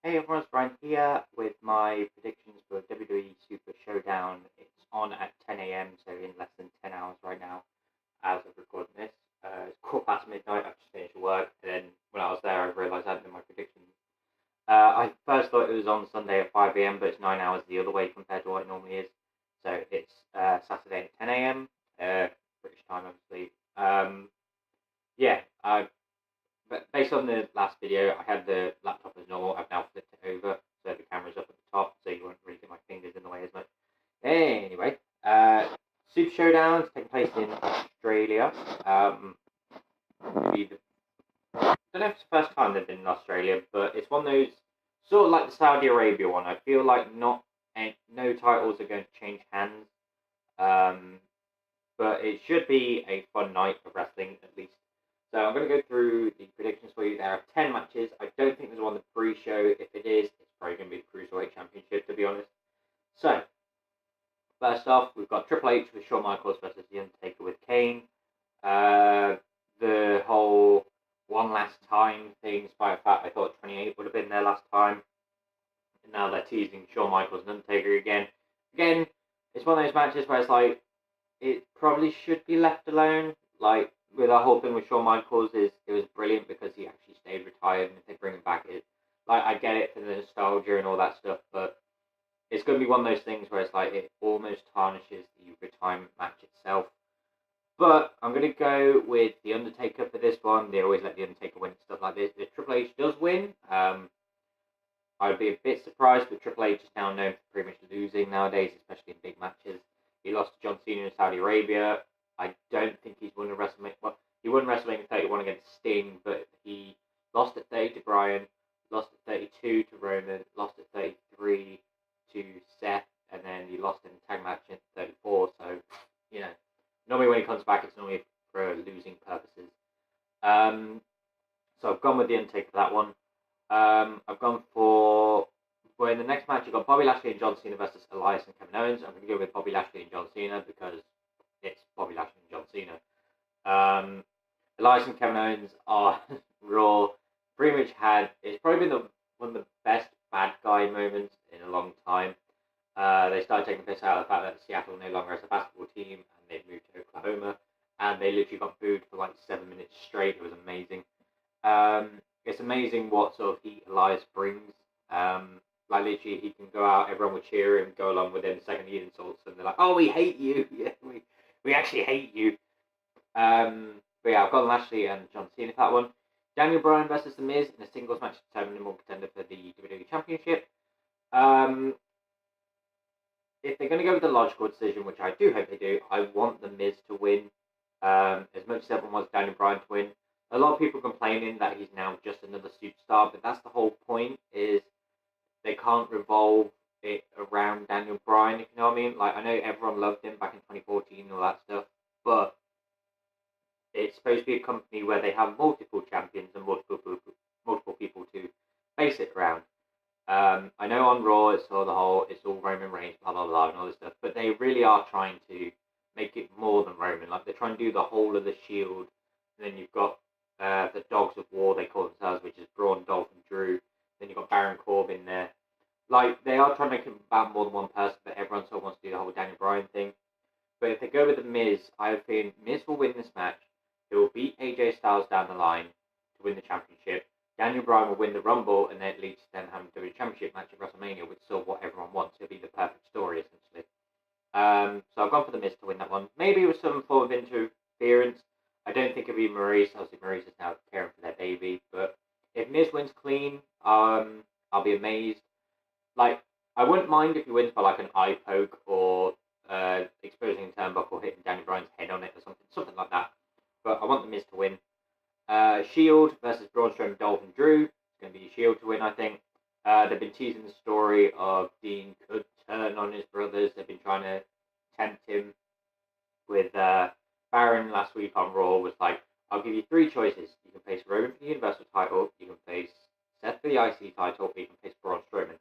Hey everyone, it's Brian here with my predictions for WWE Super Showdown. It's on at 10 a.m., so in less than 10 hours right now as of recording this. It's quarter past midnight, I've just finished work, and then when I was there, I realised I hadn't done my predictions. I first thought it was on Sunday at 5 a.m., but it's 9 hours the other way compared to what it normally is. So it's Saturday at 10 a.m., British time, obviously. Yeah, but based on the last video, I had the laptop as normal. I've now flipped it over so the camera's up at the top, so you won't really get my fingers in the way as much. Anyway, Super Showdown is taking place in Australia. I don't know if it's the first time they've been in Australia, but it's one of those sort of like the Saudi Arabia one. I feel like no titles are going to change hands, um, but it should be a fun night of wrestling at least. So I'm going to go through the predictions for you. There are 10 matches. I don't think there's one the pre-show. If it is, it's probably going to be the Cruiserweight Championship, to be honest. So, first off, we've got Triple H with Shawn Michaels versus The Undertaker with Kane. The whole one last time thing, despite the fact I thought 28 would have been their last time. And now they're teasing Shawn Michaels and Undertaker again. Again, it's one of those matches where it's like, it probably should be left alone. Like, with that whole thing with Shawn Michaels, it was brilliant because he actually stayed retired, and if they bring him back, I get it for the nostalgia and all that stuff, but it's going to be one of those things where it's like it almost tarnishes the retirement match itself. But I'm going to go with The Undertaker for this one. They always let The Undertaker win stuff like this. If Triple H does win, I'd be a bit surprised, but Triple H is now known for pretty much losing nowadays, especially in big matches. He lost to John Cena in Saudi Arabia. I don't think he's won a WrestleMania. Well, he won WrestleMania 31 against Sting, but he lost at 30 to Bryan, lost at 32 to Roman, lost at 33 to Seth, and then he lost in the tag match at 34. So, normally when he comes back, it's normally for losing purposes. So I've gone with The Undertaker for that one. I've gone for... Well, in the next match, you've got Bobby Lashley and John Cena versus Elias and Kevin Owens. I'm going to go with Bobby Lashley and John Cena because it's Bobby Lashley and John Cena. Elias and Kevin Owens are Raw. Pretty much it's probably been one of the best bad guy moments in a long time. They started taking the piss out of the fact that Seattle no longer has a basketball team and they've moved to Oklahoma, and they literally got booed for like 7 minutes straight. It was amazing. It's amazing what sort of heat Elias brings. Like literally, he can go out, everyone will cheer him, go along with him. The second he insults them, they're like, "Oh, we hate you! Yeah, we actually hate you." But yeah, I've got Lashley and John Cena for that one. Daniel Bryan versus The Miz in a singles match to determine the more contender for the WWE Championship. If they're going to go with the logical decision, which I do hope they do, I want The Miz to win. As much as everyone wants Daniel Bryan to win, a lot of people complaining that he's now just another superstar, but that's the whole point, is they can't revolve it around Daniel Bryan, if you know what I mean. Like, I know everyone loved him back in 2014 and all that stuff, but it's supposed to be a company where they have multiple champions and multiple people to base it around. I know on Raw it's all Roman Reigns, blah blah blah, and all this stuff, but they really are trying to make it more than Roman. Like, they're trying to do the whole of the Shield, and then you've got the Dogs of War, they call themselves, which is Braun, Dolph, and Drew. Then you've got Baron Corbin there. Like, they are trying to make it about more than one person, but everyone sort of wants to do the whole Daniel Bryan thing. But if they go with The Miz, I have feeling Miz will win this match. He will beat AJ Styles down the line to win the championship. Daniel Bryan will win the Rumble, and then it leads to them having to do a championship match at WrestleMania, which is sort of what everyone wants. It'll be the perfect story, essentially. So I've gone for The Miz to win that one. Maybe with some form of interference. I don't think it'll be Maurice. Obviously, Maurice is now caring for their baby. But if Miz wins clean, I'll be amazed. Like, I wouldn't mind if he wins by like an eye poke or exposing a turnbuckle, hitting Daniel Bryan's head on it or something like that. But I want The Miz to win. Shield versus Braun Strowman, Dolph, and Drew. It's going to be Shield to win, I think. They've been teasing the story of Dean could turn on his brothers. They've been trying to tempt him with Baron last week on Raw was like, I'll give you 3 choices. You can face Roman for the Universal title, you can face Seth for the IC title, or you can face Braun Strowman.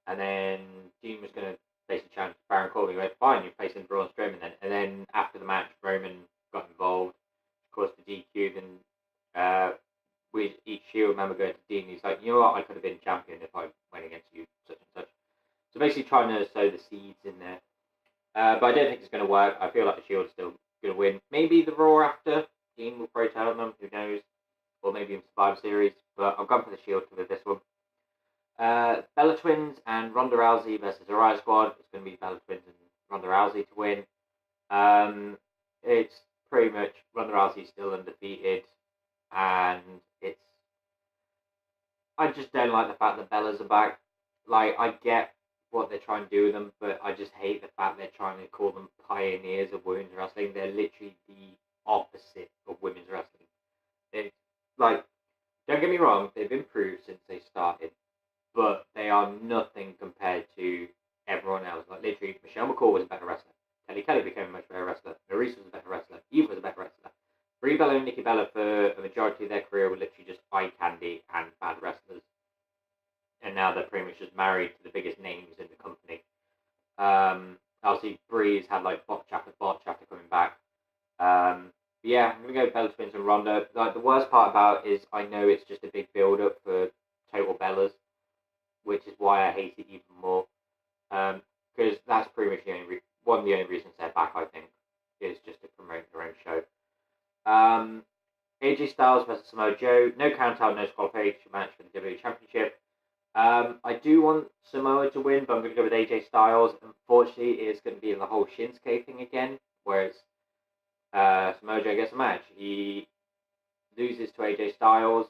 And then Dean was going to face a challenge to Baron Corbin. He went, fine, you're facing Braun Strowman then. And then after the match, Roman got involved, caused the DQ, then with each Shield remember going to Dean. He's like, you know what? I could have been champion if I went against you, such and such. So basically, trying to sow the seeds in there. But I don't think it's going to work. I feel like the Shield's still going to win. Maybe the Raw after Dean will throw down them. Who knows? Or maybe in Survivor Series. But I've gone for the Shield for this one. Bella Twins and Ronda Rousey versus the Riot Squad. It's going to be Bella Twins and Ronda Rousey to win. It's pretty much Ronda Rousey still undefeated, and I just don't like the fact that Bella's are back. Like, I get what they're trying to do with them, but I just hate the fact they're trying to call them pioneers of women's wrestling. They're literally the opposite of women's wrestling. It's like, don't get me wrong, they've improved since they started, but they are nothing compared to everyone else. Like, literally, Michelle McCall was a better wrestler. Kelly became a much better wrestler. Maurice was a better wrestler. Eve was a better wrestler. Brie Bella and Nikki Bella, for a majority of their career, were literally just eye candy and bad wrestlers. And now they're pretty much just married to the biggest names in the company. Obviously, Brie's had like botch after coming back. Yeah, I'm going to go Bella Twins and Ronda. Like, the worst part about it is I know it's just a big build-up for total Bellas, which is why I hate it even more. Because that's pretty much one of the only reasons they're back, I think, is just to promote their own show. AJ Styles versus Samoa Joe. No count-out, no disqualification match for the WWE Championship. I do want Samoa to win, but I'm going to go with AJ Styles. Unfortunately, it's going to be the whole Shinsuke thing again, whereas Samoa Joe gets a match. He loses to AJ Styles,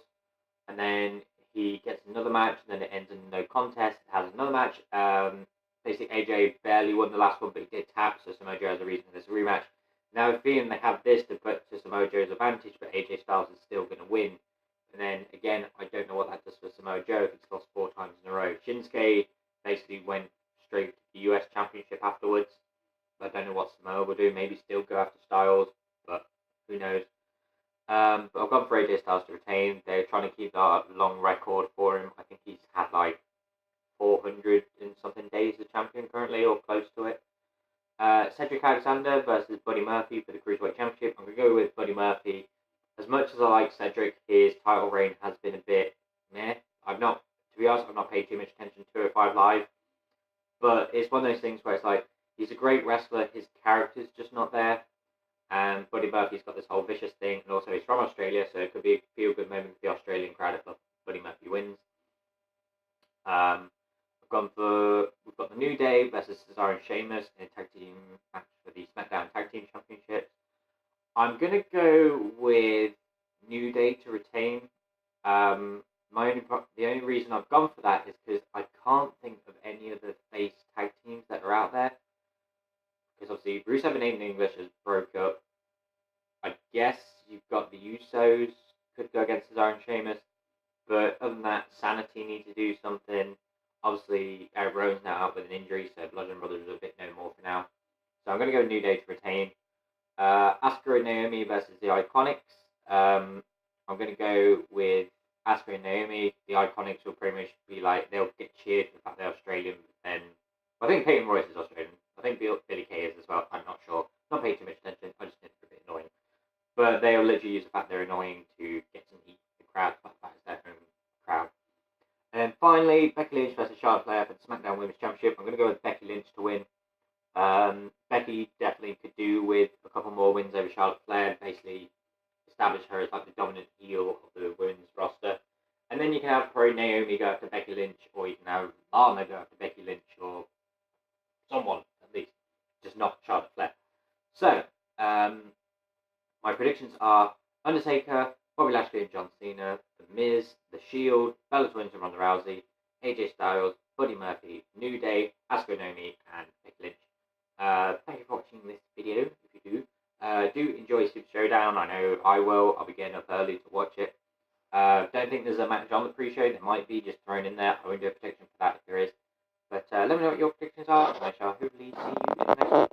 and then he gets another match, and then it ends in no contest. It has another match. Basically, AJ barely won the last one, but he did tap, so Samoa Joe has a reason for this rematch. Now, I'm feeling they have this to put to Samoa Joe's advantage, but AJ Styles is still going to win. And then, again, I don't know what that does for Samoa Joe if he's lost 4 times in a row. Shinsuke basically went straight to the US Championship afterwards. I don't know what Samoa will do. Maybe still go after Styles, but who knows. But I've gone for AJ Styles to retain. They're trying to keep that long record for him. I think he's had like 400 and something days as champion currently, or close to it. Cedric Alexander versus Buddy Murphy for the Cruiserweight Championship. I'm going to go with Buddy Murphy. As much as I like Cedric, his title reign has been a bit meh. To be honest, I've not paid too much attention to 205 Live. But it's one of those things where it's like, he's a great wrestler, his character's just not there. And Buddy Murphy's got this whole vicious thing, and also he's from Australia, so it could be a feel-good moment for the Australian crowd if Buddy Murphy wins. We've got the New Day versus Cesaro and Sheamus in a tag team match for the SmackDown Tag Team Championships. I'm going to go with New Day to retain. The only reason I've gone for that is because I can't think of any other face tag teams that are out there. Because obviously Rusev and Aiden English has broke up. I guess you've got the Usos, could go against Cesaro and Sheamus. But other than that, Sanity need to do something. Obviously, Eric Rowan's now out with an injury, so Bludgeon Brothers are a bit no more for now. So I'm going to go New Day to retain. Asuka and Naomi versus the Iconics. I'm going to go with Asuka and Naomi. The Iconics will pretty much be like, they'll get cheered for the fact they're Australian. Then I think Peyton Royce is Australian. I think Billy Kay is as well. I'm not sure. Not paying too much attention. I just think it's a bit annoying. But they'll literally use the fact they're annoying to get some heat from the crowd. The fact it's their own crowd. And then finally, Becky Lynch versus Charlotte Flair for the SmackDown Women's Championship. I'm going to go with Becky Lynch to win. Becky definitely could do with a couple more wins over Charlotte Flair, basically establish her as like the dominant heel of the women's roster. And then you can have probably Naomi go after Becky Lynch, or you can have Lana go after Becky Lynch, or someone at least, just not Charlotte Flair. So, my predictions are Undertaker, Bobby Lashley and John Cena, The Miz, The Shield, Bella Twins and Ronda Rousey, AJ Styles, Buddy Murphy, New Day, Asuka Naomi, and Becky Lynch. Thank you for watching this video, if you do enjoy Super Showdown. I know I will. I'll be getting up early to watch it. Don't think there's a match on the pre-show. There might be just thrown in there. I won't do a prediction for that if there is. But let me know what your predictions are, and I shall hopefully see you in the next one.